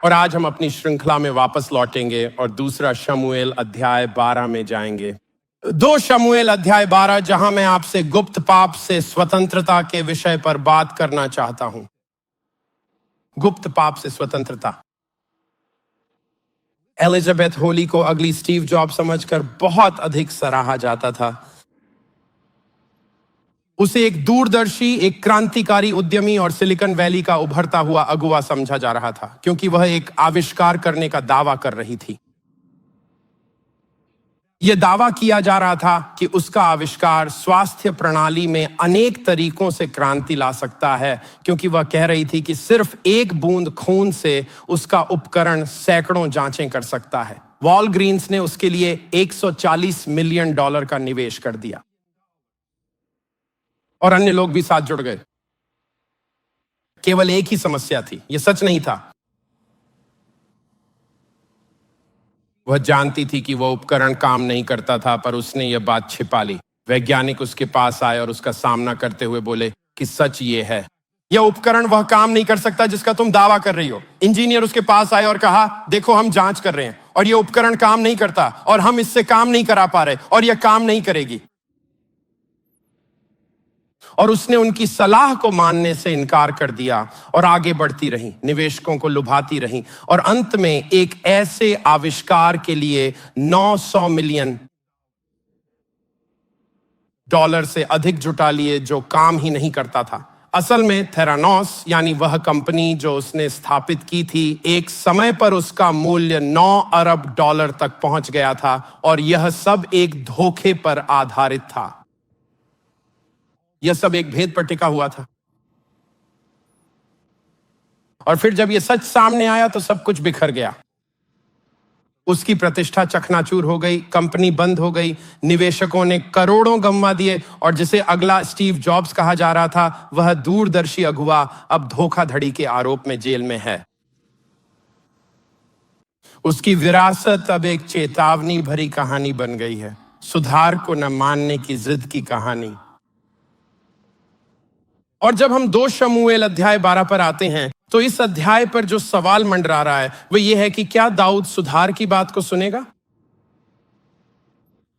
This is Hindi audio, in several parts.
और आज हम अपनी श्रृंखला में वापस लौटेंगे और दूसरा शमूएल अध्याय 12 में जाएंगे। 2 शमूएल अध्याय 12, जहां मैं आपसे गुप्त पाप से स्वतंत्रता के विषय पर बात करना चाहता हूं। गुप्त पाप से स्वतंत्रता। एलिजाबेथ होली को अगली स्टीव जॉब समझकर बहुत अधिक सराहा जाता था। उसे एक दूरदर्शी, एक क्रांतिकारी उद्यमी और सिलिकॉन वैली का उभरता हुआ अगुवा समझा जा रहा था, क्योंकि वह एक आविष्कार करने का दावा कर रही थी। यह दावा किया जा रहा था कि उसका आविष्कार स्वास्थ्य प्रणाली में अनेक तरीकों से क्रांति ला सकता है, क्योंकि वह कह रही थी कि सिर्फ एक बूंद खून से उसका उपकरण सैकड़ों जांचें कर सकता है। वॉलग्रीन्स ने उसके लिए $140 मिलियन का निवेश कर दिया और अन्य लोग भी साथ जुड़ गए। केवल एक ही समस्या थी, यह सच नहीं था। वह जानती थी कि वह उपकरण काम नहीं करता था, पर उसने यह बात छिपा ली। वैज्ञानिक उसके पास आए और उसका सामना करते हुए बोले कि सच ये है, यह उपकरण वह काम नहीं कर सकता जिसका तुम दावा कर रही हो। इंजीनियर उसके पास आए और कहा, देखो हम जांच कर रहे हैं और यह उपकरण काम नहीं करता और हम इससे काम नहीं करा पा रहे और यह काम नहीं करेगी। और उसने उनकी सलाह को मानने से इनकार कर दिया और आगे बढ़ती रही, निवेशकों को लुभाती रही और अंत में एक ऐसे आविष्कार के लिए $900 मिलियन से अधिक जुटा लिए जो काम ही नहीं करता था। असल में थेरानोस यानी वह कंपनी जो उसने स्थापित की थी, एक समय पर उसका मूल्य $9 अरब तक पहुंच गया था और यह सब एक धोखे पर आधारित था। यह सब एक भेद पर टिका हुआ था। और फिर जब यह सच सामने आया तो सब कुछ बिखर गया। उसकी प्रतिष्ठा चकनाचूर हो गई, कंपनी बंद हो गई, निवेशकों ने करोड़ों गंवा दिए और जिसे अगला स्टीव जॉब्स कहा जा रहा था, वह दूरदर्शी अगुवा अब धोखाधड़ी के आरोप में जेल में है। उसकी विरासत अब एक चेतावनी भरी कहानी बन गई है, सुधार को न मानने की जिद की कहानी। और जब हम 2 शमूएल अध्याय 12 पर आते हैं तो इस अध्याय पर जो सवाल मंडरा रहा है वो ये है कि क्या दाऊद सुधार की बात को सुनेगा?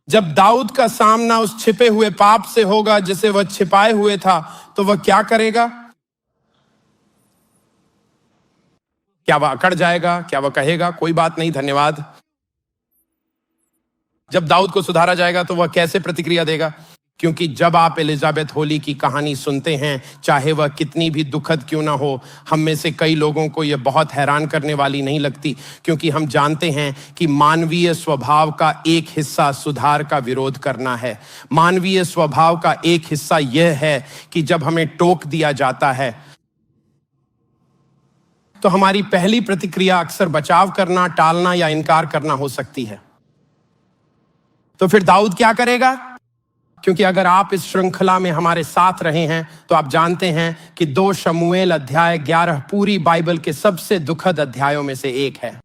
जब दाऊद का सामना उस छिपे हुए पाप से होगा जिसे वह छिपाए हुए था, तो वह क्या करेगा? क्या वह अकड़ जाएगा? क्या वह कहेगा कोई बात नहीं, धन्यवाद? जब दाऊद को सुधारा जाएगा तो वह कैसे प्रतिक्रिया देगा? क्योंकि जब आप एलिजाबेथ होली की कहानी सुनते हैं, चाहे वह कितनी भी दुखद क्यों ना हो, हम में से कई लोगों को यह बहुत हैरान करने वाली नहीं लगती, क्योंकि हम जानते हैं कि मानवीय स्वभाव का एक हिस्सा सुधार का विरोध करना है। मानवीय स्वभाव का एक हिस्सा यह है कि जब हमें टोक दिया जाता है तो हमारी पहली प्रतिक्रिया अक्सर बचाव करना, टालना या इनकार करना हो सकती है। तो फिर दाऊद क्या करेगा? क्योंकि अगर आप इस श्रृंखला में हमारे साथ रहे हैं तो आप जानते हैं कि 2 शमूएल अध्याय 11 पूरी बाइबल के सबसे दुखद अध्यायों में से एक है।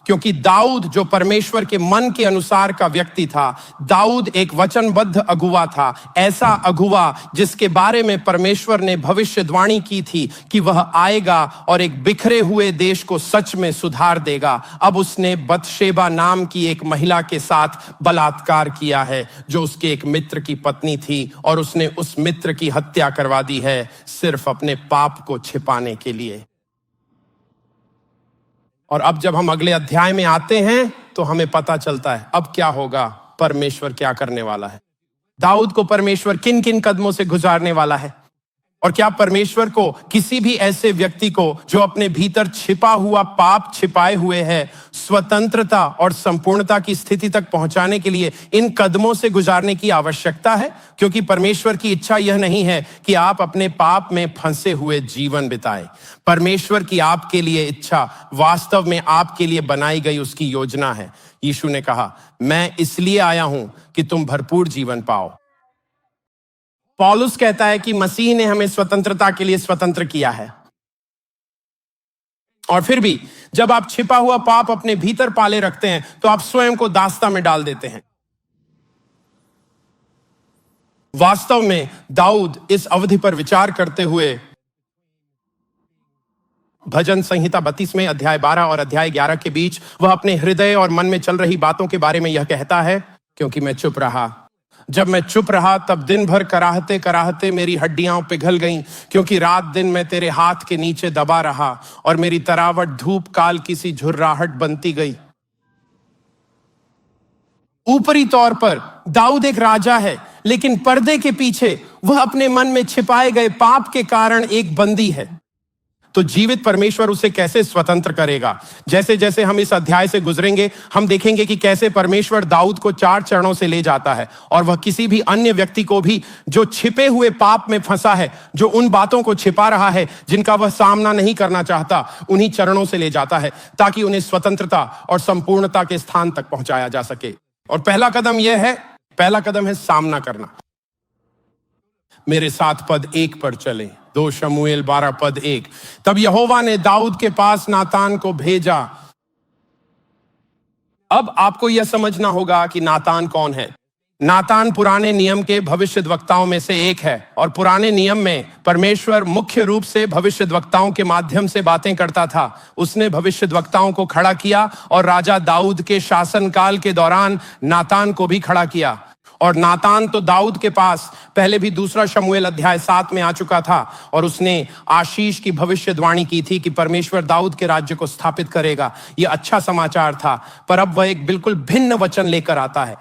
क्योंकि दाऊद जो परमेश्वर के मन के अनुसार का व्यक्ति था, दाऊद एक वचनबद्ध अगुवा था, ऐसा अगुवा जिसके बारे में परमेश्वर ने भविष्यवाणी की थी कि वह आएगा और एक बिखरे हुए देश को सच में सुधार देगा। अब उसने बतशेबा नाम की एक महिला के साथ बलात्कार किया है जो उसके एक मित्र की पत्नी थी, और उसने उस मित्र की हत्या करवा दी है सिर्फ अपने पाप को छिपाने के लिए। और अब जब हम अगले अध्याय में आते हैं तो हमें पता चलता है अब क्या होगा, परमेश्वर क्या करने वाला है, दाऊद को परमेश्वर किन किन कदमों से गुजारने वाला है, और क्या परमेश्वर को किसी भी ऐसे व्यक्ति को जो अपने भीतर छिपा हुआ पाप छिपाए हुए है, स्वतंत्रता और संपूर्णता की स्थिति तक पहुंचाने के लिए इन कदमों से गुजारने की आवश्यकता है? क्योंकि परमेश्वर की इच्छा यह नहीं है कि आप अपने पाप में फंसे हुए जीवन बिताएं। परमेश्वर की आपके लिए इच्छा वास्तव में आपके लिए बनाई गई उसकी योजना है। यीशु ने कहा, मैं इसलिए आया हूं कि तुम भरपूर जीवन पाओ। पौलुस कहता है कि मसीह ने हमें स्वतंत्रता के लिए स्वतंत्र किया है। और फिर भी जब आप छिपा हुआ पाप अपने भीतर पाले रखते हैं तो आप स्वयं को दास्ता में डाल देते हैं। वास्तव में दाऊद इस अवधि पर विचार करते हुए भजन संहिता 32 में अध्याय 12 और अध्याय 11 के बीच वह अपने हृदय और मन में चल रही बातों के बारे में यह कहता है, क्योंकि मैं चुप रहा। जब मैं चुप रहा तब दिन भर कराहते कराहते मेरी हड्डियां पिघल गईं, क्योंकि रात दिन मैं तेरे हाथ के नीचे दबा रहा और मेरी तरावट धूप काल की सी झुर्राहट बनती गई। ऊपरी तौर पर दाऊद एक राजा है, लेकिन पर्दे के पीछे वह अपने मन में छिपाए गए पाप के कारण एक बंदी है। तो जीवित परमेश्वर उसे कैसे स्वतंत्र करेगा? जैसे जैसे हम इस अध्याय से गुजरेंगे, हम देखेंगे कि कैसे परमेश्वर दाऊद को 4 चरणों से ले जाता है और वह किसी भी अन्य व्यक्ति को भी जो छिपे हुए पाप में फंसा है, जो उन बातों को छिपा रहा है जिनका वह सामना नहीं करना चाहता, उन्हीं चरणों से ले जाता है ताकि उन्हें स्वतंत्रता और संपूर्णता के स्थान तक पहुंचाया जा सके। और पहला कदम है सामना करना। मेरे साथ पद 1 पर चले, 2 शमूएल 12 पद 1। तब यहोवा ने दाऊद के पास नातान को भेजा। अब आपको यह समझना होगा कि नातान कौन है। नातान पुराने नियम के भविष्यद्वक्ताओं में से एक है और पुराने नियम में परमेश्वर मुख्य रूप से भविष्यद्वक्ताओं के माध्यम से बातें करता था। उसने भविष्यद्वक्ताओं को खड़ा किया और राजा दाऊद के शासनकाल के दौरान नातान को भी खड़ा किया। और नातान तो दाऊद के पास पहले भी 2 शमूएल अध्याय 7 में आ चुका था और उसने आशीष की भविष्यवाणी की थी कि परमेश्वर दाऊद के राज्य को स्थापित करेगा। यह अच्छा समाचार था, पर अब वह एक बिल्कुल भिन्न वचन लेकर आता है,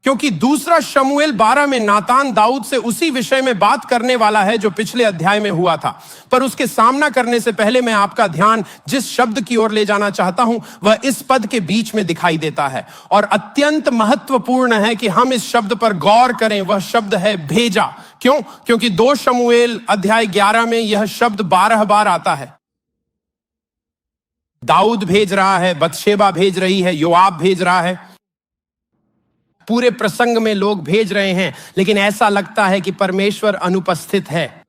क्योंकि 2 शमूएल 12 में नातान दाऊद से उसी विषय में बात करने वाला है जो पिछले अध्याय में हुआ था। पर उसके सामना करने से पहले मैं आपका ध्यान जिस शब्द की ओर ले जाना चाहता हूं वह इस पद के बीच में दिखाई देता है और अत्यंत महत्वपूर्ण है कि हम इस शब्द पर गौर करें। वह शब्द है भेजा। क्यों? क्योंकि 2 शमूएल अध्याय 11 में यह शब्द 12 बार आता है। दाऊद भेज रहा है, बतशेबा भेज रही है, योआब भेज रहा है, पूरे प्रसंग में लोग भेज रहे हैं, लेकिन ऐसा लगता है कि परमेश्वर अनुपस्थित है।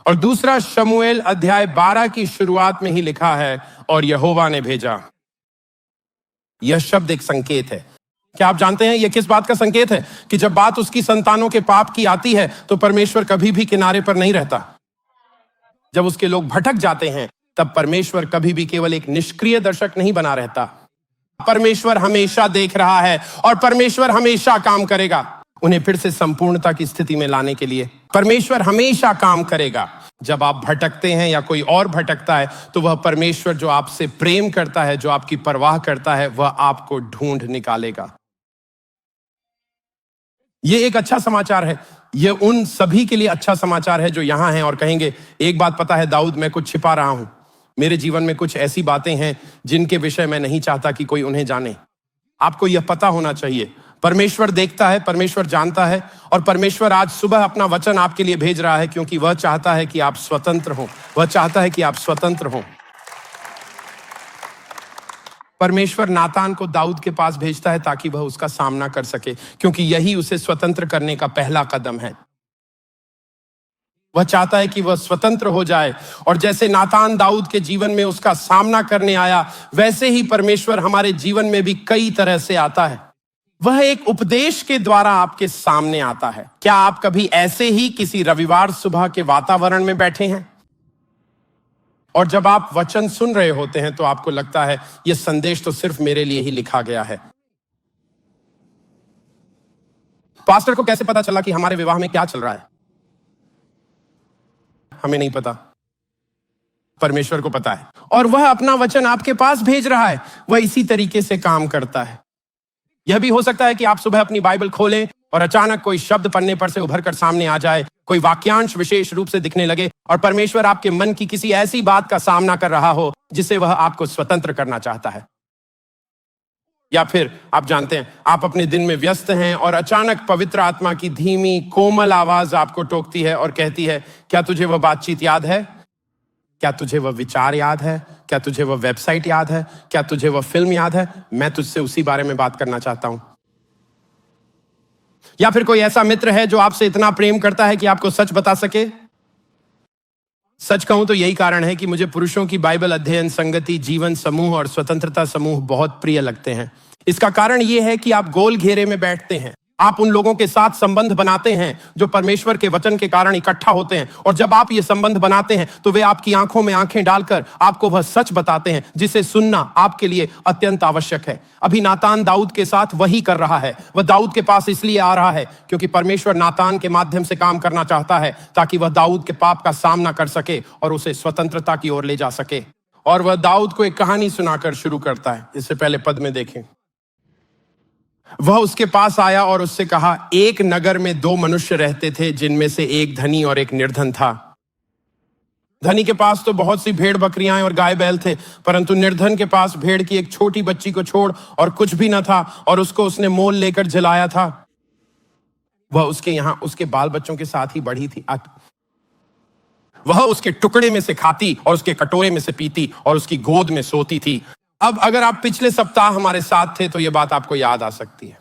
और 2 शमूएल अध्याय 12 की शुरुआत में ही लिखा है, और यहोवा ने भेजा। यह शब्द एक संकेत है। क्या आप जानते हैं यह किस बात का संकेत है? कि जब बात उसकी संतानों के पाप की आती है तो परमेश्वर कभी भी किनारे पर नहीं रहता। जब उसके लोग भटक जाते हैं तब परमेश्वर कभी भी केवल एक निष्क्रिय दर्शक नहीं बना रहता। परमेश्वर हमेशा देख रहा है और परमेश्वर हमेशा काम करेगा उन्हें फिर से संपूर्णता की स्थिति में लाने के लिए। परमेश्वर हमेशा काम करेगा। जब आप भटकते हैं या कोई और भटकता है तो वह परमेश्वर जो आपसे प्रेम करता है, जो आपकी परवाह करता है, वह आपको ढूंढ निकालेगा। यह एक अच्छा समाचार है। यह उन सभी के लिए अच्छा समाचार है जो यहां हैं और कहेंगे, एक बात पता है दाऊद, मैं कुछ छिपा रहा हूं। मेरे जीवन में कुछ ऐसी बातें हैं जिनके विषय मैं नहीं चाहता कि कोई उन्हें जाने। आपको यह पता होना चाहिए, परमेश्वर देखता है, परमेश्वर जानता है, और परमेश्वर आज सुबह अपना वचन आपके लिए भेज रहा है क्योंकि वह चाहता है कि आप स्वतंत्र हो। वह चाहता है कि आप स्वतंत्र हो। परमेश्वर नातान को दाऊद के पास भेजता है ताकि वह उसका सामना कर सके, क्योंकि यही उसे स्वतंत्र करने का पहला कदम है। वह चाहता है कि वह स्वतंत्र हो जाए, और जैसे नातान दाऊद के जीवन में उसका सामना करने आया, वैसे ही परमेश्वर हमारे जीवन में भी कई तरह से आता है। वह एक उपदेश के द्वारा आपके सामने आता है। क्या आप कभी ऐसे ही किसी रविवार सुबह के वातावरण में बैठे हैं और जब आप वचन सुन रहे होते हैं तो आपको लगता है यह संदेश तो सिर्फ मेरे लिए ही लिखा गया है? पास्टर को कैसे पता चला कि हमारे विवाह में क्या चल रहा है? हमें नहीं पता, परमेश्वर को पता है, और वह अपना वचन आपके पास भेज रहा है। वह इसी तरीके से काम करता है। यह भी हो सकता है कि आप सुबह अपनी बाइबल खोलें और अचानक कोई शब्द पन्ने पर से उभर कर सामने आ जाए, कोई वाक्यांश विशेष रूप से दिखने लगे और परमेश्वर आपके मन की किसी ऐसी बात का सामना कर रहा हो जिससे वह आपको स्वतंत्र करना चाहता है। या फिर आप जानते हैं, आप अपने दिन में व्यस्त हैं और अचानक पवित्र आत्मा की धीमी कोमल आवाज आपको टोकती है और कहती है, क्या तुझे वह बातचीत याद है? क्या तुझे वह विचार याद है? क्या तुझे वह वेबसाइट याद है? क्या तुझे वह फिल्म याद है? मैं तुझसे उसी बारे में बात करना चाहता हूं। या फिर कोई ऐसा मित्र है जो आपसे इतना प्रेम करता है कि आपको सच बता सके। सच कहूं तो यही कारण है कि मुझे पुरुषों की बाइबल अध्ययन संगति, जीवन समूह और स्वतंत्रता समूह बहुत प्रिय लगते हैं। इसका कारण यह है कि आप गोल घेरे में बैठते हैं, आप उन लोगों के साथ संबंध बनाते हैं जो परमेश्वर के वचन के कारण इकट्ठा होते हैं, और जब आप ये संबंध बनाते हैं तो वे आपकी आंखों में आंखें डालकर आपको वह सच बताते हैं जिसे सुनना आपके लिए अत्यंत आवश्यक है। अभी नातान दाऊद के साथ वही कर रहा है। वह दाऊद के पास इसलिए आ रहा है क्योंकि परमेश्वर नातान के माध्यम से काम करना चाहता है ताकि वह दाऊद के पाप का सामना कर सके और उसे स्वतंत्रता की ओर ले जा सके। और वह दाऊद को एक कहानी सुनाकर शुरू करता है। इससे पहले पद में देखें, वह उसके पास आया और उससे कहा, एक नगर में दो मनुष्य रहते थे, जिनमें से एक धनी और एक निर्धन था। धनी के पास तो बहुत सी भेड़ बकरियां और गाय बैल थे, परंतु निर्धन के पास भेड़ की एक छोटी बच्ची को छोड़ और कुछ भी न था, और उसको उसने मोल लेकर जलाया था। वह उसके यहां उसके बाल बच्चों के साथ ही बढ़ी थी। वह उसके टुकड़े में से खाती और उसके कटोरे में से पीती और उसकी गोद में सोती थी। अब अगर आप पिछले सप्ताह हमारे साथ थे तो यह बात आपको याद आ सकती है,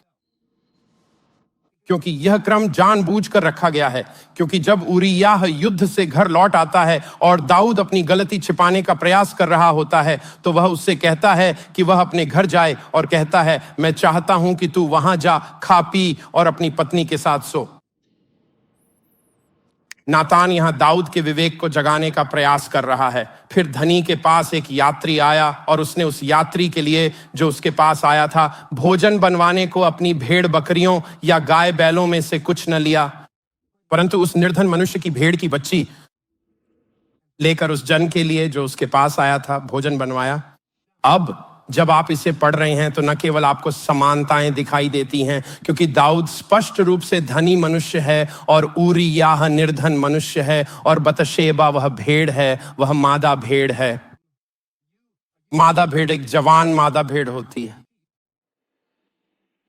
क्योंकि यह क्रम जानबूझकर रखा गया है। क्योंकि जब उरिय्याह युद्ध से घर लौट आता है और दाऊद अपनी गलती छिपाने का प्रयास कर रहा होता है, तो वह उससे कहता है कि वह अपने घर जाए और कहता है, मैं चाहता हूं कि तू वहां जा, खा पी और अपनी पत्नी के साथ सो। नातान यहां दाऊद के विवेक को जगाने का प्रयास कर रहा है। फिर धनी के पास एक यात्री आया और उसने उस यात्री के लिए, जो उसके पास आया था, भोजन बनवाने को अपनी भेड़ बकरियों या गाय बैलों में से कुछ न लिया, परंतु उस निर्धन मनुष्य की भेड़ की बच्ची लेकर उस जन के लिए, जो उसके पास आया था, भोजन बनवाया। अब जब आप इसे पढ़ रहे हैं तो न केवल आपको समानताएं दिखाई देती हैं, क्योंकि दाऊद स्पष्ट रूप से धनी मनुष्य है और उरिय्याह निर्धन मनुष्य है, और बतशेबा वह भेड़ है, वह मादा भेड़ है। मादा भेड़ एक जवान मादा भेड़ होती है।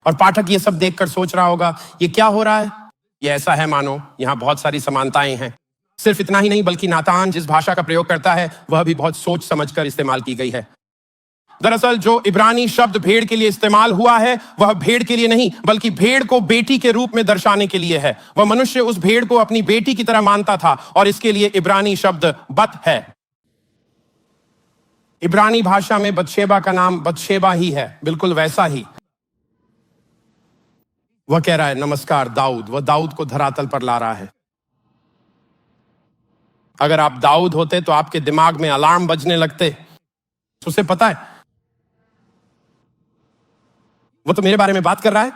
और पाठक ये सब देखकर सोच रहा होगा, ये क्या हो रहा है? ये ऐसा है मानो यहां बहुत सारी समानताएं हैं। सिर्फ इतना ही नहीं, बल्कि नातान जिस भाषा का प्रयोग करता है वह भी बहुत सोच समझकर इस्तेमाल की गई है। दरअसल जो इब्रानी शब्द भेड़ के लिए इस्तेमाल हुआ है वह भेड़ के लिए नहीं, बल्कि भेड़ को बेटी के रूप में दर्शाने के लिए है। वह मनुष्य उस भेड़ को अपनी बेटी की तरह मानता था, और इसके लिए इब्रानी शब्द बत है। इब्रानी भाषा में बतशेबा का नाम बतशेबा ही है, बिल्कुल वैसा ही। वह कह रहा है, नमस्कार दाऊद। वह दाऊद को धरातल पर ला रहा है। अगर आप दाऊद होते तो आपके दिमाग में अलार्म बजने लगते। उसे पता है वो तो मेरे बारे में बात कर रहा है।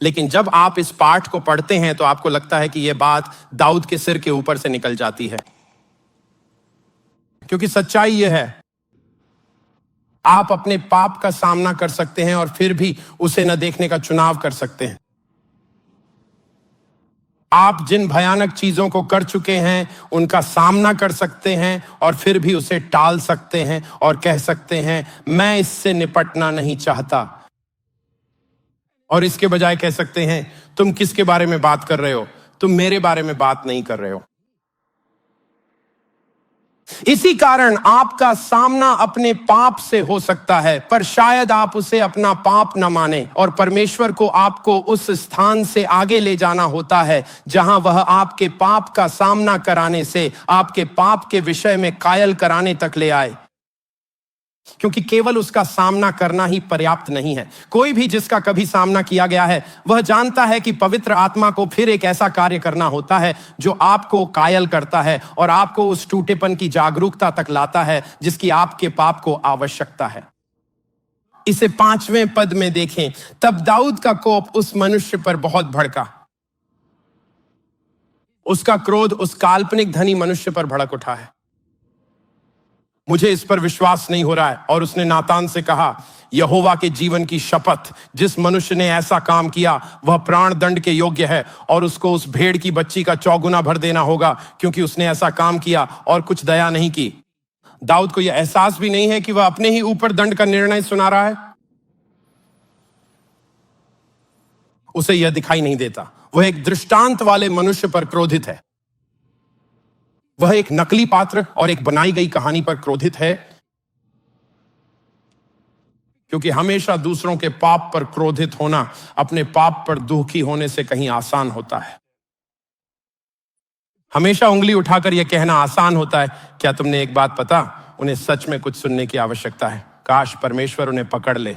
लेकिन जब आप इस पाठ को पढ़ते हैं तो आपको लगता है कि यह बात दाऊद के सिर के ऊपर से निकल जाती है, क्योंकि सच्चाई यह है, आप अपने पाप का सामना कर सकते हैं और फिर भी उसे न देखने का चुनाव कर सकते हैं। आप जिन भयानक चीजों को कर चुके हैं उनका सामना कर सकते हैं और फिर भी उसे टाल सकते हैं और कह सकते हैं, मैं इससे निपटना नहीं चाहता। और इसके बजाय कह सकते हैं, तुम किसके बारे में बात कर रहे हो? तुम मेरे बारे में बात नहीं कर रहे हो। इसी कारण आपका सामना अपने पाप से हो सकता है, पर शायद आप उसे अपना पाप न माने, और परमेश्वर को आपको उस स्थान से आगे ले जाना होता है जहां वह आपके पाप का सामना कराने से आपके पाप के विषय में कायल कराने तक ले आए। क्योंकि केवल उसका सामना करना ही पर्याप्त नहीं है। कोई भी जिसका कभी सामना किया गया है वह जानता है कि पवित्र आत्मा को फिर एक ऐसा कार्य करना होता है जो आपको कायल करता है और आपको उस टूटेपन की जागरूकता तक लाता है जिसकी आपके पाप को आवश्यकता है। इसे 5वें पद में देखें। तब दाऊद का कोप उस मनुष्य पर बहुत भड़का। उसका क्रोध उस काल्पनिक धनी मनुष्य पर भड़क उठा है। मुझे इस पर विश्वास नहीं हो रहा है। और उसने नातान से कहा, यहोवा के जीवन की शपथ, जिस मनुष्य ने ऐसा काम किया वह प्राण दंड के योग्य है, और उसको उस भेड़ की बच्ची का 4 गुना भर देना होगा, क्योंकि उसने ऐसा काम किया और कुछ दया नहीं की। दाऊद को यह एहसास भी नहीं है कि वह अपने ही ऊपर दंड का निर्णय सुना रहा है। उसे यह दिखाई नहीं देता। वह एक दृष्टांत वाले मनुष्य पर क्रोधित है। वह एक नकली पात्र और एक बनाई गई कहानी पर क्रोधित है, क्योंकि हमेशा दूसरों के पाप पर क्रोधित होना अपने पाप पर दुखी होने से कहीं आसान होता है। हमेशा उंगली उठाकर यह कहना आसान होता है। क्या तुमने एक बात पता, उन्हें सच में कुछ सुनने की आवश्यकता है। काश परमेश्वर उन्हें पकड़ ले।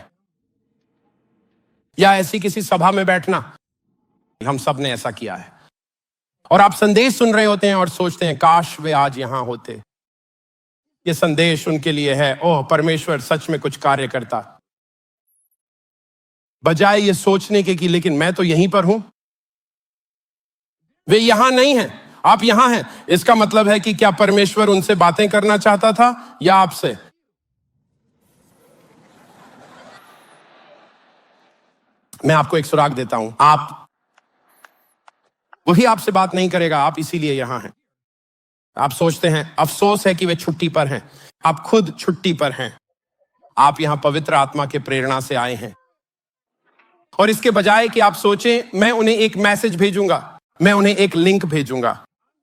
या ऐसी किसी सभा में बैठना। हम सब ने ऐसा किया है। और आप संदेश सुन रहे होते हैं और सोचते हैं काश वे आज यहां होते। ये संदेश उनके लिए है, ओह परमेश्वर सच में कुछ कार्य करता। बजाय ये सोचने के कि लेकिन मैं तो यहीं पर हूं, वे यहां नहीं हैं, आप यहां हैं। इसका मतलब है कि क्या परमेश्वर उनसे बातें करना चाहता था या आपसे? मैं आपको एक सुराग देता हूं, वही आपसे बात नहीं करेगा, आप इसीलिए यहां हैं। आप सोचते हैं अफसोस है कि वे छुट्टी पर हैं, आप खुद छुट्टी पर हैं। आप यहां पवित्र आत्मा के प्रेरणा से आए हैं। और इसके बजाय कि आप सोचें मैं उन्हें एक मैसेज भेजूंगा, मैं उन्हें एक लिंक भेजूंगा,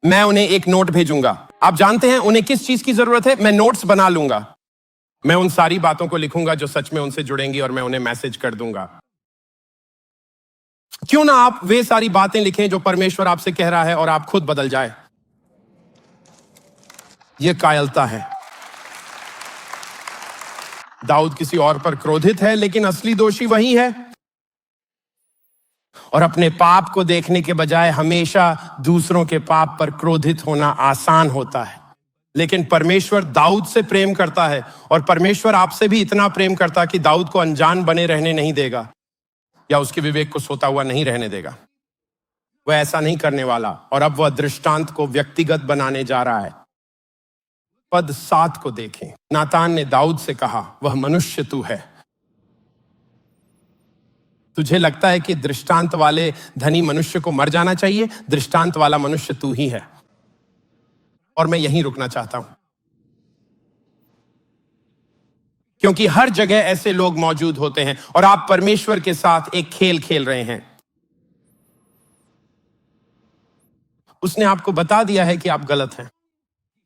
मैं उन्हें एक नोट भेजूंगा। आप जानते हैं उन्हें किस चीज की जरूरत है? मैं नोट्स बना लूंगा, मैं उन सारी बातों को लिखूंगा जो सच में उनसे जुड़ेंगी और मैं उन्हें मैसेज कर दूंगा। क्यों ना आप वे सारी बातें लिखें जो परमेश्वर आपसे कह रहा है और आप खुद बदल जाए। यह कायरता है। दाऊद किसी और पर क्रोधित है, लेकिन असली दोषी वही है। और अपने पाप को देखने के बजाय हमेशा दूसरों के पाप पर क्रोधित होना आसान होता है। लेकिन परमेश्वर दाऊद से प्रेम करता है, और परमेश्वर आपसे भी इतना प्रेम करता है कि दाऊद को अनजान बने रहने नहीं देगा या उसके विवेक को सोता हुआ नहीं रहने देगा। वह ऐसा नहीं करने वाला। और अब वह दृष्टांत को व्यक्तिगत बनाने जा रहा है। पद 7 को देखें। नातान ने दाऊद से कहा, वह मनुष्य तू है। तुझे लगता है कि दृष्टांत वाले धनी मनुष्य को मर जाना चाहिए? दृष्टांत वाला मनुष्य तू ही है। और मैं यहीं रुकना चाहता हूं, क्योंकि हर जगह ऐसे लोग मौजूद होते हैं और आप परमेश्वर के साथ एक खेल खेल रहे हैं। उसने आपको बता दिया है कि आप गलत हैं।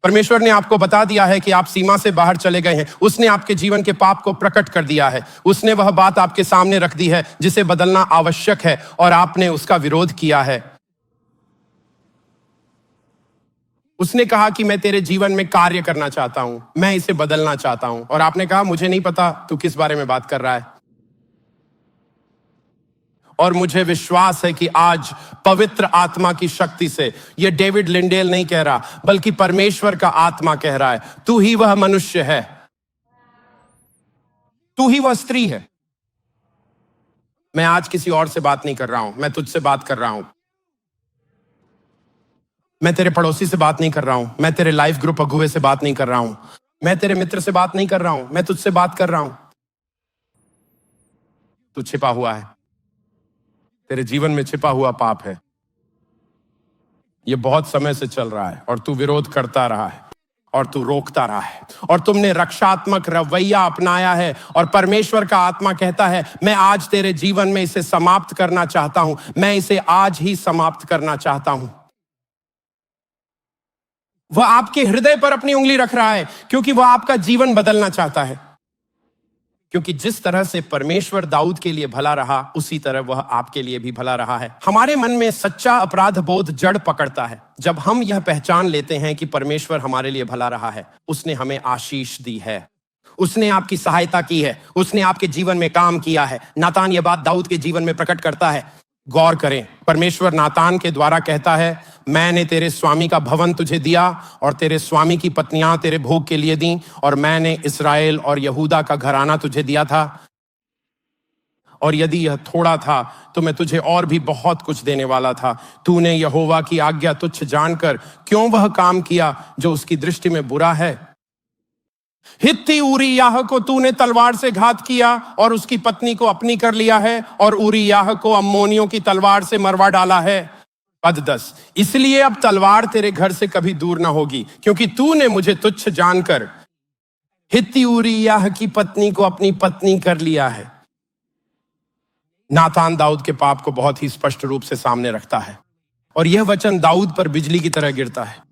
परमेश्वर ने आपको बता दिया है कि आप सीमा से बाहर चले गए हैं। उसने आपके जीवन के पाप को प्रकट कर दिया है। उसने वह बात आपके सामने रख दी है जिसे बदलना आवश्यक है, और आपने उसका विरोध किया है। उसने कहा कि मैं तेरे जीवन में कार्य करना चाहता हूं, मैं इसे बदलना चाहता हूं। और आपने कहा मुझे नहीं पता तू किस बारे में बात कर रहा है। और मुझे विश्वास है कि आज पवित्र आत्मा की शक्ति से, यह डेविड लिंडेल नहीं कह रहा, बल्कि परमेश्वर का आत्मा कह रहा है, तू ही वह मनुष्य है, तू ही वह स्त्री है। मैं आज किसी और से बात नहीं कर रहा हूं, मैं तुझसे बात कर रहा हूं। मैं तेरे पड़ोसी से बात नहीं कर रहा हूं, मैं तेरे लाइफ ग्रुप अगुवे से बात नहीं कर रहा हूं, मैं तेरे मित्र से बात नहीं कर रहा हूं, मैं तुझसे बात कर रहा हूं। तू छिपा हुआ है, तेरे जीवन में छिपा हुआ पाप है। यह बहुत समय से चल रहा है और तू विरोध करता रहा है और तू रोकता रहा है, और तुमने रक्षात्मक रवैया अपनाया है। और परमेश्वर का आत्मा कहता है मैं आज तेरे जीवन में इसे समाप्त करना चाहता हूं, मैं इसे आज ही समाप्त करना चाहता हूं। वह आपके हृदय पर अपनी उंगली रख रहा है, क्योंकि वह आपका जीवन बदलना चाहता है। क्योंकि जिस तरह से परमेश्वर दाऊद के लिए भला रहा, उसी तरह वह आपके लिए भी भला रहा है। हमारे मन में सच्चा अपराध बोध जड़ पकड़ता है जब हम यह पहचान लेते हैं कि परमेश्वर हमारे लिए भला रहा है, उसने हमें आशीष दी है, उसने आपकी सहायता की है, उसने आपके जीवन में काम किया है। नातान यह बात दाऊद के जीवन में प्रकट करता है। गौर करें, परमेश्वर नातान के द्वारा कहता है, मैंने तेरे स्वामी का भवन तुझे दिया और तेरे स्वामी की पत्नियां तेरे भोग के लिए दी, और मैंने इस्राएल और यहूदा का घराना तुझे दिया था। और यदि यह थोड़ा था तो मैं तुझे और भी बहुत कुछ देने वाला था। तूने यहोवा की आज्ञा तुच्छ जानकर क्यों वह काम किया जो उसकी दृष्टि में बुरा है? हित्ती ऊरिय्याह को तूने तलवार से घात किया और उसकी पत्नी को अपनी कर लिया है, और ऊरिय्याह को अम्मोनियों की तलवार से मरवा डाला है। पद 10, इसलिए अब तलवार तेरे घर से कभी दूर ना होगी, क्योंकि तूने मुझे तुच्छ जानकर हित्ती ऊरिय्याह की पत्नी को अपनी पत्नी कर लिया है। नातान दाऊद के पाप को बहुत ही स्पष्ट रूप से सामने रखता है, और यह वचन दाऊद पर बिजली की तरह गिरता है,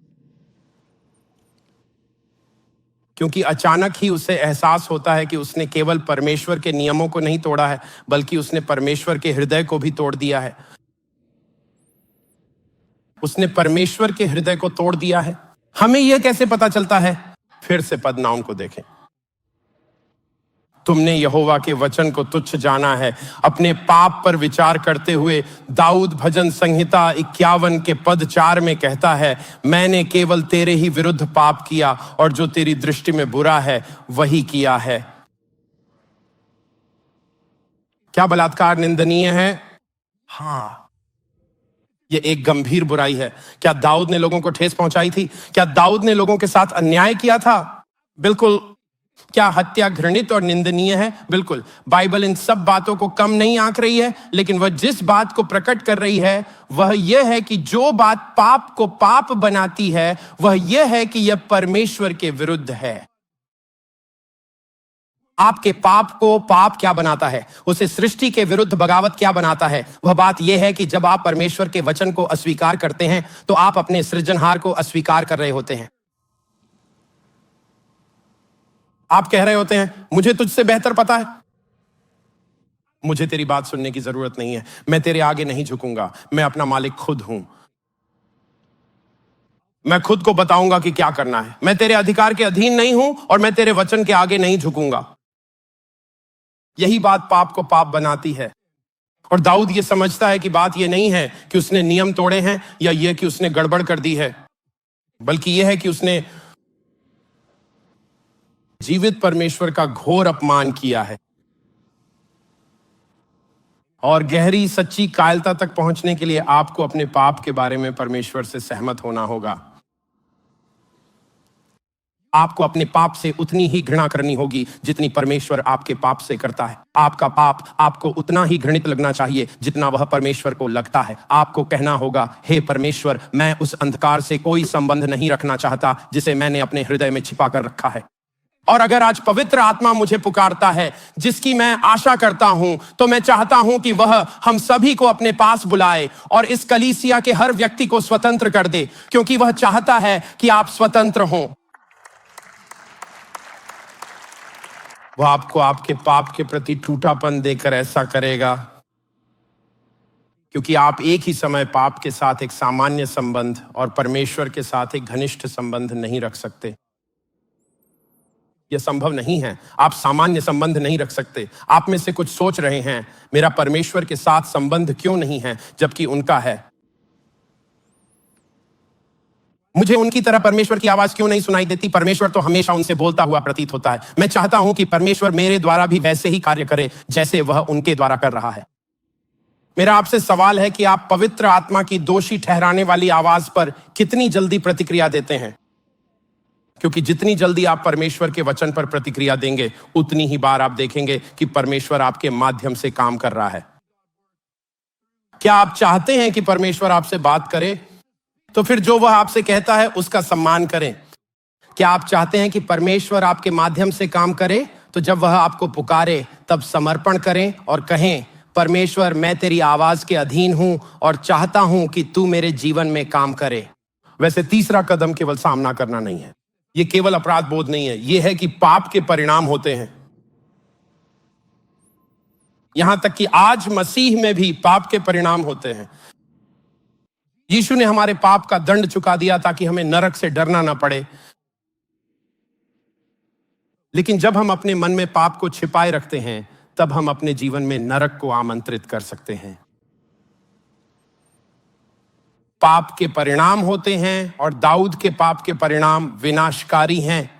क्योंकि अचानक ही उसे एहसास होता है कि उसने केवल परमेश्वर के नियमों को नहीं तोड़ा है, बल्कि उसने परमेश्वर के हृदय को भी तोड़ दिया है। उसने परमेश्वर के हृदय को तोड़ दिया है। हमें यह कैसे पता चलता है? फिर से पद 9 को देखें। तुमने यहोवा के वचन को तुच्छ जाना है। अपने पाप पर विचार करते हुए दाऊद भजन संहिता 51 के पद 4 में कहता है, मैंने केवल तेरे ही विरुद्ध पाप किया और जो तेरी दृष्टि में बुरा है वही किया है। क्या बलात्कार निंदनीय है? हाँ, यह एक गंभीर बुराई है। क्या दाऊद ने लोगों को ठेस पहुंचाई थी? क्या दाऊद ने लोगों के साथ अन्याय किया था? बिल्कुल। क्या हत्या घृणित और निंदनीय है? बिल्कुल। बाइबल इन सब बातों को कम नहीं आंक रही है, लेकिन वह जिस बात को प्रकट कर रही है वह यह है कि जो बात पाप को पाप बनाती है वह यह है कि यह परमेश्वर के विरुद्ध है। आपके पाप को पाप क्या बनाता है? उसे सृष्टि के विरुद्ध बगावत क्या बनाता है? वह बात यह है कि जब आप परमेश्वर के वचन को अस्वीकार करते हैं तो आप अपने सृजनहार को अस्वीकार कर रहे होते हैं। आप कह रहे होते हैं, मुझे तुझसे बेहतर पता है, मुझे तेरी बात सुनने की जरूरत नहीं है, मैं तेरे आगे नहीं झुकूंगा, मैं अपना मालिक खुद हूं, मैं खुद को बताऊंगा कि क्या करना है, मैं तेरे अधिकार के अधीन नहीं हूं और मैं तेरे वचन के आगे नहीं झुकूंगा। यही बात पाप को पाप बनाती है। और दाऊद ये समझता है कि बात ये नहीं है कि उसने नियम तोड़े हैं या यह कि उसने गड़बड़ कर दी है, बल्कि यह है कि उसने जीवित परमेश्वर का घोर अपमान किया है। और गहरी सच्ची कायरता तक पहुंचने के लिए आपको अपने पाप के बारे में परमेश्वर से सहमत होना होगा। आपको अपने पाप से उतनी ही घृणा करनी होगी जितनी परमेश्वर आपके पाप से करता है। आपका पाप आपको उतना ही घृणित लगना चाहिए जितना वह परमेश्वर को लगता है। आपको कहना होगा, हे परमेश्वर, मैं उस अंधकार से कोई संबंध नहीं रखना चाहता जिसे मैंने अपने हृदय में छिपा कर रखा है। और अगर आज पवित्र आत्मा मुझे पुकारता है, जिसकी मैं आशा करता हूं, तो मैं चाहता हूं कि वह हम सभी को अपने पास बुलाए और इस कलीसिया के हर व्यक्ति को स्वतंत्र कर दे, क्योंकि वह चाहता है कि आप स्वतंत्र हों। वह आपको आपके पाप के प्रति टूटापन देकर ऐसा करेगा, क्योंकि आप एक ही समय पाप के साथ एक सामान्य संबंध और परमेश्वर के साथ एक घनिष्ठ संबंध नहीं रख सकते। यह संभव नहीं है। आप सामान्य संबंध नहीं रख सकते। आप में से कुछ सोच रहे हैं, मेरा परमेश्वर के साथ संबंध क्यों नहीं है जबकि उनका है? मुझे उनकी तरह परमेश्वर की आवाज क्यों नहीं सुनाई देती? परमेश्वर तो हमेशा उनसे बोलता हुआ प्रतीत होता है। मैं चाहता हूं कि परमेश्वर मेरे द्वारा भी वैसे ही कार्य करे जैसे वह उनके द्वारा कर रहा है। मेरा आपसे सवाल है कि आप पवित्र आत्मा की दोषी ठहराने वाली आवाज पर कितनी जल्दी प्रतिक्रिया देते हैं? क्योंकि जितनी जल्दी आप परमेश्वर के वचन पर प्रतिक्रिया देंगे, उतनी ही बार आप देखेंगे कि परमेश्वर आपके माध्यम से काम कर रहा है। क्या आप चाहते हैं कि परमेश्वर आपसे बात करे? तो फिर जो वह आपसे कहता है उसका सम्मान करें। क्या आप चाहते हैं कि परमेश्वर आपके माध्यम से काम करे? तो जब वह आपको पुकारे तब समर्पण करें और कहें, परमेश्वर, मैं तेरी आवाज के अधीन हूं और चाहता हूं कि तू मेरे जीवन में काम करे। वैसे तीसरा कदम केवल सामना करना नहीं है, यह केवल अपराध बोध नहीं है, यह है कि पाप के परिणाम होते हैं। यहां तक कि आज मसीह में भी पाप के परिणाम होते हैं। यीशु ने हमारे पाप का दंड चुका दिया ताकि हमें नरक से डरना ना पड़े। लेकिन जब हम अपने मन में पाप को छिपाए रखते हैं, तब हम अपने जीवन में नरक को आमंत्रित कर सकते हैं। पाप के परिणाम होते हैं और दाऊद के पाप के परिणाम विनाशकारी हैं।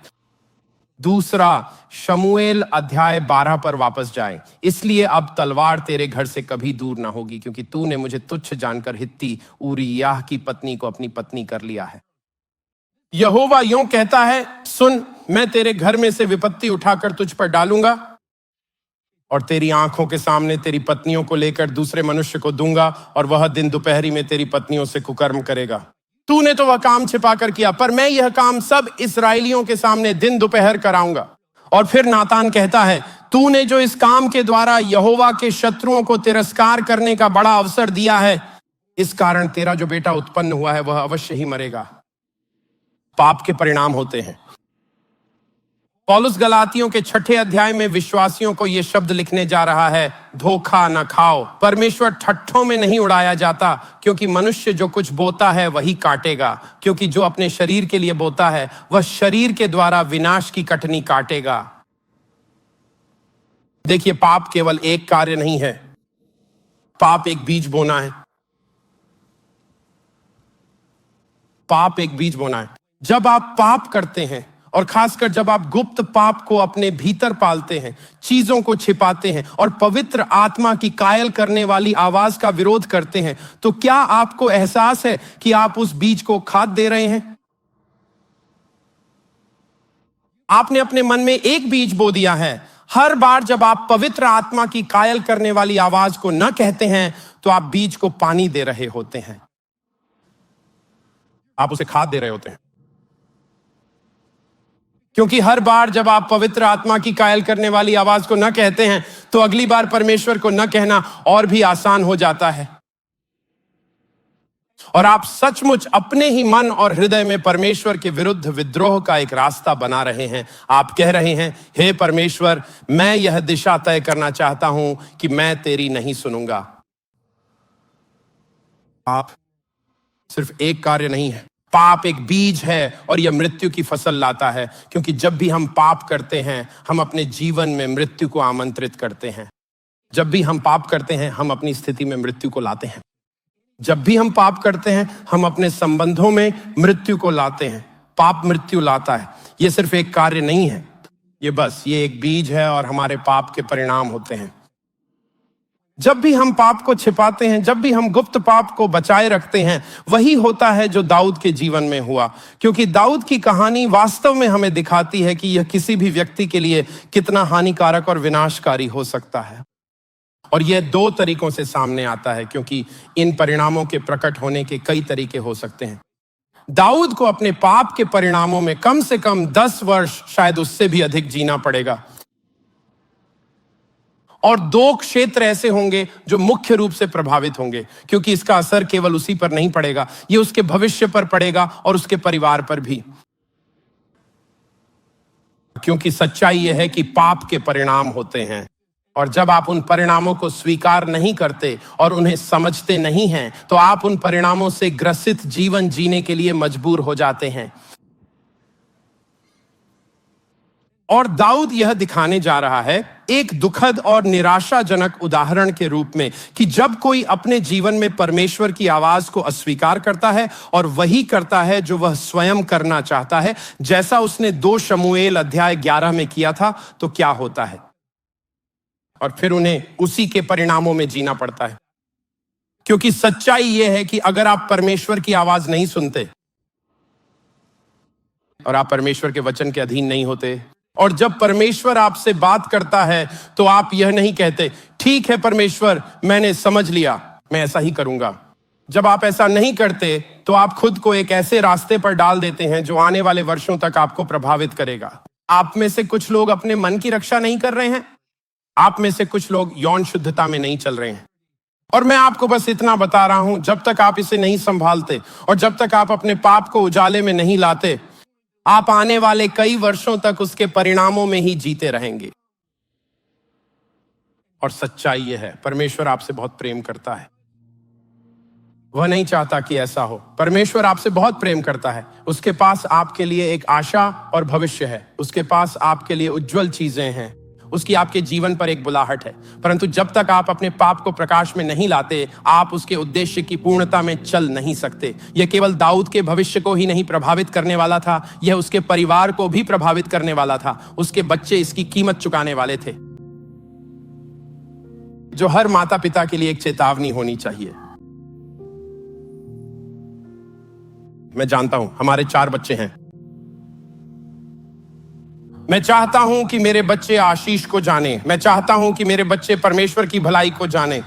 दूसरा, शमूएल अध्याय 12 पर वापस जाएं। इसलिए अब तलवार तेरे घर से कभी दूर ना होगी, क्योंकि तूने मुझे तुच्छ जानकर हित्ती ऊरिय्याह की पत्नी को अपनी पत्नी कर लिया है। यहोवा यूं कहता है, सुन, मैं तेरे घर में से विपत्ति उठाकर तुझ पर डालूंगा और तेरी आंखों के सामने तेरी पत्नियों को लेकर दूसरे मनुष्य को दूंगा और वह दिन दोपहरी में तेरी पत्नियों से कुकर्म करेगा। तूने तो वह काम छिपाकर किया, पर मैं यह काम सब इस्राएलियों के सामने दिन दोपहर कराऊंगा। और फिर नातान कहता है, तूने जो इस काम के द्वारा यहोवा के शत्रुओं को तिरस्कार करने का बड़ा अवसर दिया है, इस कारण तेरा जो बेटा उत्पन्न हुआ है वह अवश्य ही मरेगा। पाप के परिणाम होते हैं। पौलुस गलातियों के 6 अध्याय में विश्वासियों को यह शब्द लिखने जा रहा है, धोखा न खाओ। परमेश्वर ठट्ठों में नहीं उड़ाया जाता, क्योंकि मनुष्य जो कुछ बोता है वही काटेगा। क्योंकि जो अपने शरीर के लिए बोता है वह शरीर के द्वारा विनाश की कटनी काटेगा। देखिए, पाप केवल एक कार्य नहीं है, पाप एक बीज बोना है। पाप एक बीज बोना है। जब आप पाप करते हैं, और खासकर जब आप गुप्त पाप को अपने भीतर पालते हैं, चीजों को छिपाते हैं और पवित्र आत्मा की कायल करने वाली आवाज का विरोध करते हैं, तो क्या आपको एहसास है कि आप उस बीज को खाद दे रहे हैं? आपने अपने मन में एक बीज बो दिया है। हर बार जब आप पवित्र आत्मा की कायल करने वाली आवाज को न कहते हैं, तो आप बीज को पानी दे रहे होते हैं, आप उसे खाद दे रहे होते हैं। क्योंकि हर बार जब आप पवित्र आत्मा की कायल करने वाली आवाज को न कहते हैं, तो अगली बार परमेश्वर को न कहना और भी आसान हो जाता है, और आप सचमुच अपने ही मन और हृदय में परमेश्वर के विरुद्ध विद्रोह का एक रास्ता बना रहे हैं। आप कह रहे हैं, हे परमेश्वर, मैं यह दिशा तय करना चाहता हूं कि मैं तेरी नहीं सुनूंगा। पाप सिर्फ एक कार्य नहीं है, पाप एक बीज है और यह मृत्यु की फसल लाता है। क्योंकि जब भी हम पाप करते हैं, हम अपने जीवन में मृत्यु को आमंत्रित करते हैं। जब भी हम पाप करते हैं, हम अपनी स्थिति में मृत्यु को लाते हैं। जब भी हम पाप करते हैं, हम अपने संबंधों में मृत्यु को लाते हैं। पाप मृत्यु लाता है। यह सिर्फ एक कार्य नहीं है, ये एक बीज है और हमारे पाप के परिणाम होते हैं। जब भी हम पाप को छिपाते हैं, जब भी हम गुप्त पाप को बचाए रखते हैं, वही होता है जो दाऊद के जीवन में हुआ। क्योंकि दाऊद की कहानी वास्तव में हमें दिखाती है कि यह किसी भी व्यक्ति के लिए कितना हानिकारक और विनाशकारी हो सकता है। और यह दो तरीकों से सामने आता है, क्योंकि इन परिणामों के प्रकट होने के कई तरीके हो सकते हैं। दाऊद को अपने पाप के परिणामों में कम से कम 10 वर्ष, शायद उससे भी अधिक जीना पड़ेगा। और 2 क्षेत्र ऐसे होंगे जो मुख्य रूप से प्रभावित होंगे, क्योंकि इसका असर केवल उसी पर नहीं पड़ेगा, ये उसके भविष्य पर पड़ेगा और उसके परिवार पर भी। क्योंकि सच्चाई यह है कि पाप के परिणाम होते हैं, और जब आप उन परिणामों को स्वीकार नहीं करते और उन्हें समझते नहीं हैं, तो आप उन परिणामों से ग्रसित जीवन जीने के लिए मजबूर हो जाते हैं। और दाऊद यह दिखाने जा रहा है एक दुखद और निराशाजनक उदाहरण के रूप में कि जब कोई अपने जीवन में परमेश्वर की आवाज को अस्वीकार करता है और वही करता है जो वह स्वयं करना चाहता है, जैसा उसने 2 शमूएल अध्याय 11 में किया था, तो क्या होता है, और फिर उन्हें उसी के परिणामों में जीना पड़ता है। क्योंकि सच्चाई यह है कि अगर आप परमेश्वर की आवाज नहीं सुनते और आप परमेश्वर के वचन के अधीन नहीं होते, और जब परमेश्वर आपसे बात करता है, तो आप यह नहीं कहते, ठीक है परमेश्वर, मैंने समझ लिया, मैं ऐसा ही करूंगा। जब आप ऐसा नहीं करते, तो आप खुद को एक ऐसे रास्ते पर डाल देते हैं जो आने वाले वर्षों तक आपको प्रभावित करेगा। आप में से कुछ लोग अपने मन की रक्षा नहीं कर रहे हैं, आप में से कुछ लोग यौन शुद्धता में नहीं चल रहे हैं। और मैं आपको बस इतना बता रहा हूं, जब तक आप इसे नहीं संभालते और जब तक आप अपने पाप को उजाले में नहीं लाते, आप आने वाले कई वर्षों तक उसके परिणामों में ही जीते रहेंगे। और सच्चाई यह है, परमेश्वर आपसे बहुत प्रेम करता है। वह नहीं चाहता कि ऐसा हो। परमेश्वर आपसे बहुत प्रेम करता है। उसके पास आपके लिए एक आशा और भविष्य है। उसके पास आपके लिए उज्जवल चीजें हैं। उसकी आपके जीवन पर एक बुलाहट है। परंतु जब तक आप अपने पाप को प्रकाश में नहीं लाते, आप उसके उद्देश्य की पूर्णता में चल नहीं सकते। यह केवल दाऊद के भविष्य को ही नहीं प्रभावित करने वाला था, यह उसके परिवार को भी प्रभावित करने वाला था। उसके बच्चे इसकी कीमत चुकाने वाले थे, जो हर माता पिता के लिए एक चेतावनी होनी चाहिए। मैं जानता हूं हमारे 4 बच्चे हैं। मैं चाहता हूं कि मेरे बच्चे आशीष को जाने। मैं चाहता हूं कि मेरे बच्चे परमेश्वर की भलाई को जाने।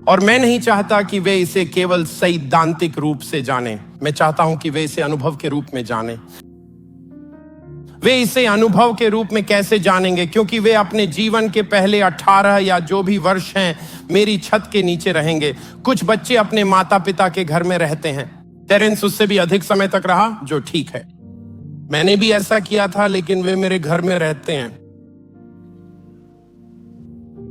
और मैं नहीं चाहता कि वे इसे केवल सैद्धांतिक रूप से जाने। मैं चाहता हूं कि वे इसे अनुभव के रूप में जाने। वे इसे अनुभव के रूप में कैसे जानेंगे? क्योंकि वे अपने जीवन के पहले 18 या जो भी वर्ष हैं मेरी छत के नीचे रहेंगे। कुछ बच्चे अपने माता पिता के घर में रहते हैं। टेरेंस उससे भी अधिक समय तक रहा, जो ठीक है। मैंने भी ऐसा किया था, लेकिन वे मेरे घर में रहते हैं।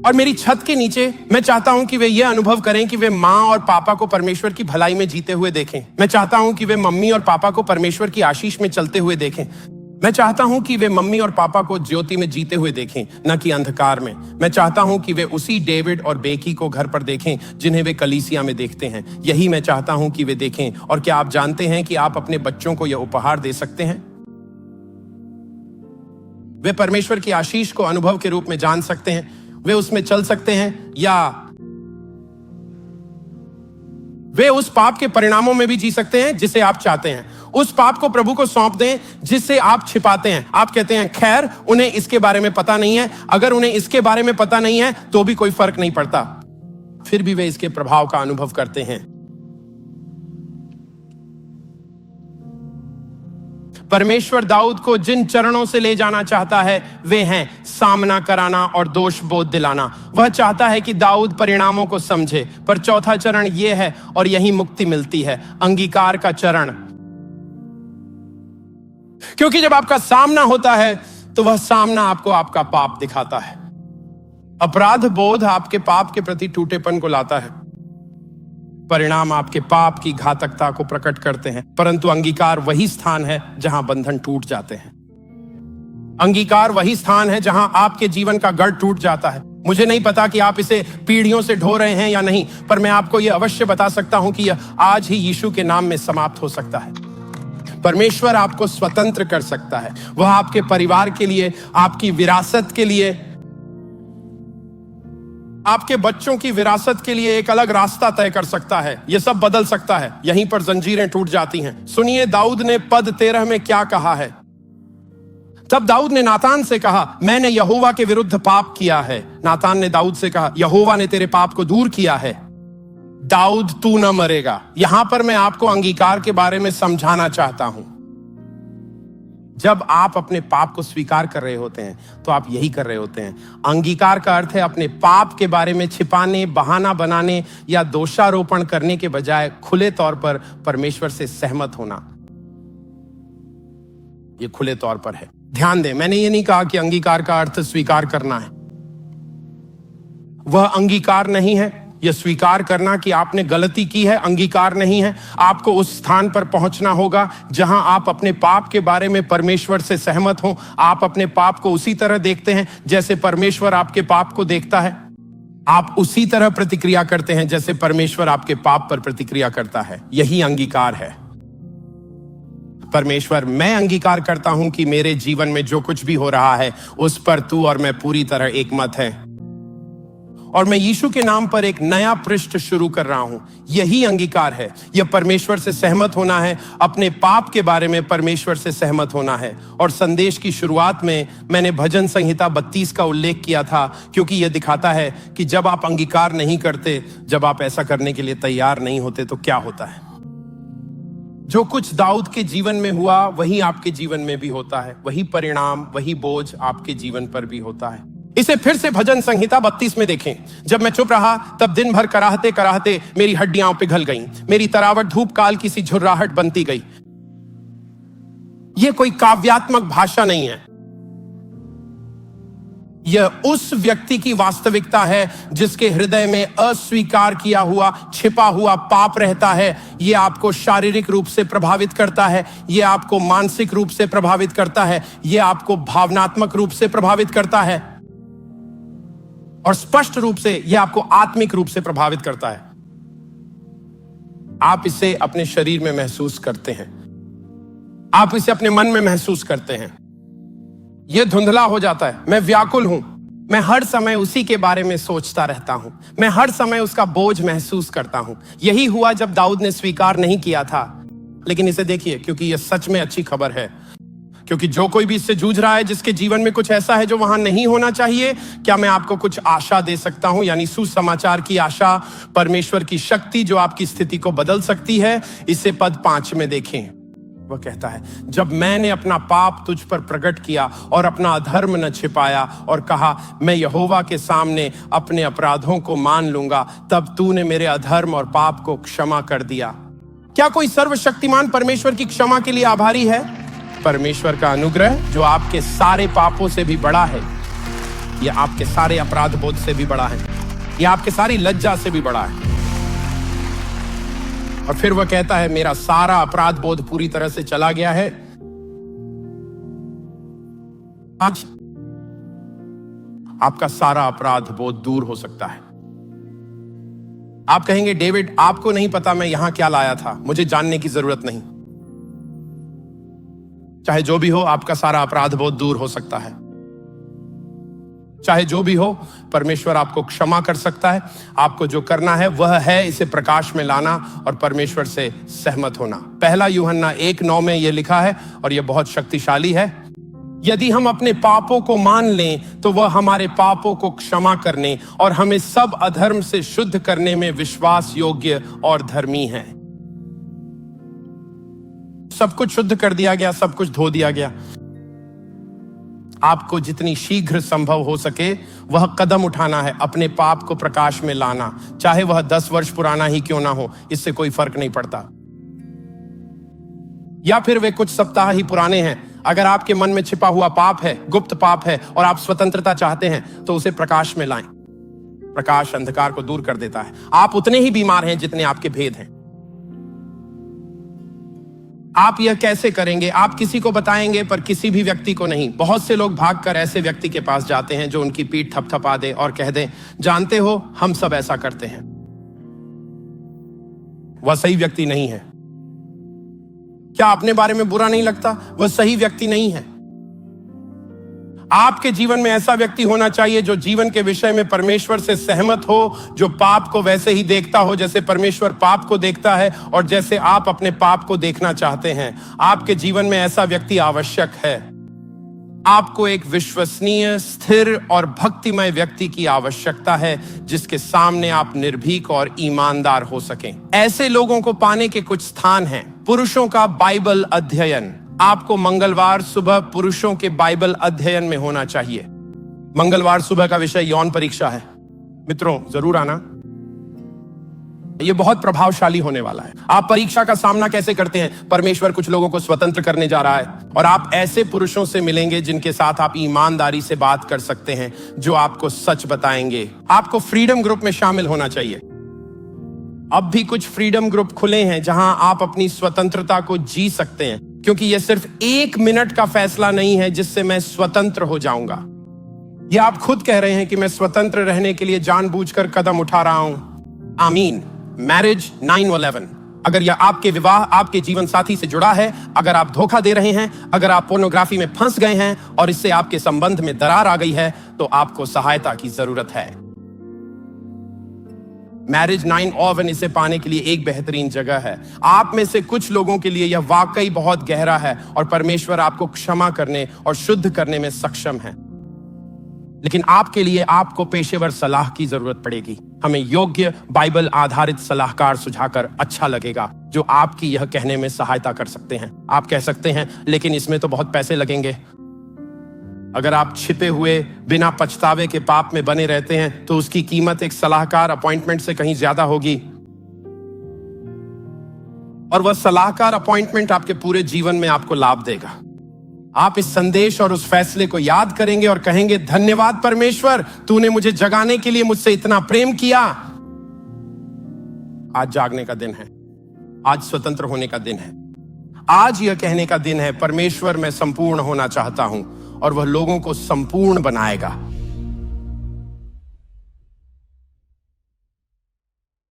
और मेरी छत के नीचे मैं चाहता हूं कि वे यह अनुभव करें कि वे माँ और पापा को परमेश्वर की भलाई में जीते हुए देखें। मैं चाहता हूं कि वे मम्मी और पापा को परमेश्वर की आशीष में चलते हुए देखें। मैं चाहता हूं कि वे मम्मी और पापा को ज्योति में जीते हुए देखें, न कि अंधकार में। मैं चाहता हूं कि वे उसी डेविड और बेकी को घर पर देखें जिन्हें वे कलीसिया में देखते हैं। यही मैं चाहता हूं कि वे देखें। और क्या आप जानते हैं कि आप अपने बच्चों को यह उपहार दे सकते हैं? वे परमेश्वर की आशीष को अनुभव के रूप में जान सकते हैं, वे उसमें चल सकते हैं, या वे उस पाप के परिणामों में भी जी सकते हैं जिसे आप चाहते हैं। उस पाप को प्रभु को सौंप दें जिसे आप छिपाते हैं। आप कहते हैं खैर उन्हें इसके बारे में पता नहीं है। अगर उन्हें इसके बारे में पता नहीं है तो भी कोई फर्क नहीं पड़ता, फिर भी वे इसके प्रभाव का अनुभव करते हैं। परमेश्वर दाऊद को जिन चरणों से ले जाना चाहता है वे हैं सामना कराना और दोष बोध दिलाना। वह चाहता है कि दाऊद परिणामों को समझे। पर चौथा चरण यह है, और यही मुक्ति मिलती है, अंगीकार का चरण। क्योंकि जब आपका सामना होता है तो वह सामना आपको आपका पाप दिखाता है। अपराध बोध आपके पाप के प्रति टूटेपन को लाता है। परिणाम आपके पाप की घातकता को प्रकट करते हैं। परंतु अंगीकार वही स्थान है जहां बंधन टूट जाते हैं। अंगीकार वही स्थान है जहां आपके जीवन का गढ़ टूट जाता है। मुझे नहीं पता कि आप इसे पीढ़ियों से ढो रहे हैं या नहीं, पर मैं आपको यह अवश्य बता सकता हूं कि यह आज ही यीशु के नाम में समाप्त हो सकता है। परमेश्वर आपको स्वतंत्र कर सकता है। वह आपके परिवार के लिए, आपकी विरासत के लिए, आपके बच्चों की विरासत के लिए एक अलग रास्ता तय कर सकता है। यह सब बदल सकता है। यहीं पर जंजीरें टूट जाती हैं। सुनिए दाऊद ने पद 13 में क्या कहा है। तब दाऊद ने नातान से कहा, मैंने यहोवा के विरुद्ध पाप किया है। नातान ने दाऊद से कहा, यहोवा ने तेरे पाप को दूर किया है। दाऊद तू न मरेगा। यहां पर मैं आपको अंगीकार के बारे में समझाना चाहता हूं। जब आप अपने पाप को स्वीकार कर रहे होते हैं तो आप यही कर रहे होते हैं। अंगीकार का अर्थ है अपने पाप के बारे में छिपाने, बहाना बनाने या दोषारोपण करने के बजाय खुले तौर पर परमेश्वर से सहमत होना। यह खुले तौर पर है। ध्यान दें, मैंने ये नहीं कहा कि अंगीकार का अर्थ स्वीकार करना है। वह अंगीकार नहीं है। यह स्वीकार करना कि आपने गलती की है अंगीकार नहीं है। आपको उस स्थान पर पहुंचना होगा जहां आप अपने पाप के बारे में परमेश्वर से सहमत हो। आप अपने पाप को उसी तरह देखते हैं जैसे परमेश्वर आपके पाप को देखता है। आप उसी तरह प्रतिक्रिया करते हैं जैसे परमेश्वर आपके पाप पर प्रतिक्रिया करता है। यही अंगीकार है। परमेश्वर, मैं अंगीकार करता हूं कि मेरे जीवन में जो कुछ भी हो रहा है उस पर तू और मैं पूरी तरह एक मत है, और मैं यीशु के नाम पर एक नया पृष्ठ शुरू कर रहा हूं। यही अंगीकार है। यह परमेश्वर से सहमत होना है। अपने पाप के बारे में परमेश्वर से सहमत होना है। और संदेश की शुरुआत में मैंने भजन संहिता 32 का उल्लेख किया था, क्योंकि यह दिखाता है कि जब आप अंगीकार नहीं करते, जब आप ऐसा करने के लिए तैयार नहीं होते, तो क्या होता है। जो कुछ दाऊद के जीवन में हुआ वही आपके जीवन में भी होता है। वही परिणाम, वही बोझ आपके जीवन पर भी होता है। इसे फिर से भजन संहिता 32 में देखें। जब मैं चुप रहा तब दिन भर कराहते कराहते मेरी हड्डियां पिघल गईं। मेरी तरावट धूप काल की सी झुर्राहट बनती गई। यह कोई काव्यात्मक भाषा नहीं है। यह उस व्यक्ति की वास्तविकता है जिसके हृदय में अस्वीकार किया हुआ, छिपा हुआ पाप रहता है। यह आपको शारीरिक रूप से प्रभावित करता है। यह आपको मानसिक रूप से प्रभावित करता है। यह आपको भावनात्मक रूप से प्रभावित करता है, और स्पष्ट रूप से यह आपको आत्मिक रूप से प्रभावित करता है। आप इसे अपने शरीर में महसूस करते हैं। आप इसे अपने मन में महसूस करते हैं। यह धुंधला हो जाता है। मैं व्याकुल हूं। मैं हर समय उसी के बारे में सोचता रहता हूं। मैं हर समय उसका बोझ महसूस करता हूं। यही हुआ जब दाऊद ने स्वीकार नहीं किया था। लेकिन इसे देखिए, क्योंकि यह सच में अच्छी खबर है। क्योंकि जो कोई भी इससे जूझ रहा है, जिसके जीवन में कुछ ऐसा है जो वहां नहीं होना चाहिए, क्या मैं आपको कुछ आशा दे सकता हूं, यानी सुसमाचार की आशा, परमेश्वर की शक्ति जो आपकी स्थिति को बदल सकती है। इसे पद 5 में देखें। वह कहता है, जब मैंने अपना पाप तुझ पर प्रकट किया और अपना अधर्म न छिपाया और कहा मैं यहोवा के सामने अपने अपराधों को मान लूंगा, तब तूने मेरे अधर्म और पाप को क्षमा कर दिया। क्या कोई सर्वशक्तिमान परमेश्वर की क्षमा के लिए आभारी है? परमेश्वर का अनुग्रह जो आपके सारे पापों से भी बड़ा है, यह आपके सारे अपराध बोध से भी बड़ा है, यह आपके सारी लज्जा से भी बड़ा है। और फिर वह कहता है, मेरा सारा अपराध बोध पूरी तरह से चला गया है। आज आपका सारा अपराध बोध दूर हो सकता है। आप कहेंगे, डेविड आपको नहीं पता मैं यहां क्या लाया था, मुझे जानने की जरूरत नहीं। चाहे जो भी हो, आपका सारा अपराध बोध दूर हो सकता है। चाहे जो भी हो, परमेश्वर आपको क्षमा कर सकता है। आपको जो करना है वह है इसे प्रकाश में लाना और परमेश्वर से सहमत होना। पहला यूहन्ना 1:9 में यह लिखा है और यह बहुत शक्तिशाली है। यदि हम अपने पापों को मान लें तो वह हमारे पापों को क्षमा करने और हमें सब अधर्म से शुद्ध करने में विश्वास योग्य और धर्मी है। सब कुछ शुद्ध कर दिया गया, सब कुछ धो दिया गया। आपको जितनी शीघ्र संभव हो सके वह कदम उठाना है, अपने पाप को प्रकाश में लाना। चाहे वह 10 वर्ष पुराना ही क्यों ना हो, इससे कोई फर्क नहीं पड़ता। या फिर वे कुछ सप्ताह ही पुराने हैं। अगर आपके मन में छिपा हुआ पाप है, गुप्त पाप है और आप स्वतंत्रता चाहते हैं तो उसे प्रकाश में लाएं। प्रकाश अंधकार को दूर कर देता है। आप उतने ही बीमार हैं जितने आपके भेद हैं। आप यह कैसे करेंगे? आप किसी को बताएंगे पर किसी भी व्यक्ति को नहीं। बहुत से लोग भागकर ऐसे व्यक्ति के पास जाते हैं जो उनकी पीठ थपथपा दे और कह दे, जानते हो हम सब ऐसा करते हैं। वह सही व्यक्ति नहीं है। क्या अपने बारे में बुरा नहीं लगता? वह सही व्यक्ति नहीं है। आपके जीवन में ऐसा व्यक्ति होना चाहिए जो जीवन के विषय में परमेश्वर से सहमत हो, जो पाप को वैसे ही देखता हो जैसे परमेश्वर पाप को देखता है और जैसे आप अपने पाप को देखना चाहते हैं। आपके जीवन में ऐसा व्यक्ति आवश्यक है। आपको एक विश्वसनीय, स्थिर और भक्तिमय व्यक्ति की आवश्यकता है जिसके सामने आप निर्भीक और ईमानदार हो सकें। ऐसे लोगों को पाने के कुछ स्थान हैं। पुरुषों का बाइबल अध्ययन। आपको मंगलवार सुबह पुरुषों के बाइबल अध्ययन में होना चाहिए। मंगलवार सुबह का विषय यौन परीक्षा है। मित्रों, जरूर आना। यह बहुत प्रभावशाली होने वाला है। आप परीक्षा का सामना कैसे करते हैं? परमेश्वर कुछ लोगों को स्वतंत्र करने जा रहा है और आप ऐसे पुरुषों से मिलेंगे जिनके साथ आप ईमानदारी से बात कर सकते हैं, जो आपको सच बताएंगे। आपको फ्रीडम ग्रुप में शामिल होना चाहिए। अब भी कुछ फ्रीडम ग्रुप खुले हैं जहां आप अपनी स्वतंत्रता को जी सकते हैं, क्योंकि यह सिर्फ 1 मिनट का फैसला नहीं है जिससे मैं स्वतंत्र हो जाऊंगा। यह आप खुद कह रहे हैं कि मैं स्वतंत्र रहने के लिए जानबूझकर कदम उठा रहा हूं। आमीन। मैरिज 9/11। अगर यह आपके विवाह, आपके जीवन साथी से जुड़ा है, अगर आप धोखा दे रहे हैं, अगर आप पोर्नोग्राफी में फंस गए हैं और इससे आपके संबंध में दरार आ गई है, तो आपको सहायता की जरूरत है। मैरिज 9/11 इसे पाने के लिए एक बेहतरीन जगह है। आप में से कुछ लोगों के लिए यह वाकई बहुत गहरा है और परमेश्वर आपको क्षमा करने और शुद्ध करने में सक्षम है। लेकिन आपके लिए आपको पेशेवर सलाह की जरूरत पड़ेगी। हमें योग्य बाइबल आधारित सलाहकार सुझाकर अच्छा लगेगा जो आपकी यह कहने में सहायता कर सकते हैं। आप कह सकते हैं, लेकिन इसमें तो बहुत पैसे लगेंगे। अगर आप छिपे हुए बिना पछतावे के पाप में बने रहते हैं तो उसकी कीमत एक सलाहकार अपॉइंटमेंट से कहीं ज्यादा होगी। और वह सलाहकार अपॉइंटमेंट आपके पूरे जीवन में आपको लाभ देगा। आप इस संदेश और उस फैसले को याद करेंगे और कहेंगे, धन्यवाद परमेश्वर, तूने मुझे जगाने के लिए मुझसे इतना प्रेम किया। आज जागने का दिन है। आज स्वतंत्र होने का दिन है। आज यह कहने का दिन है, परमेश्वर मैं संपूर्ण होना चाहता हूं और वह लोगों को संपूर्ण बनाएगा।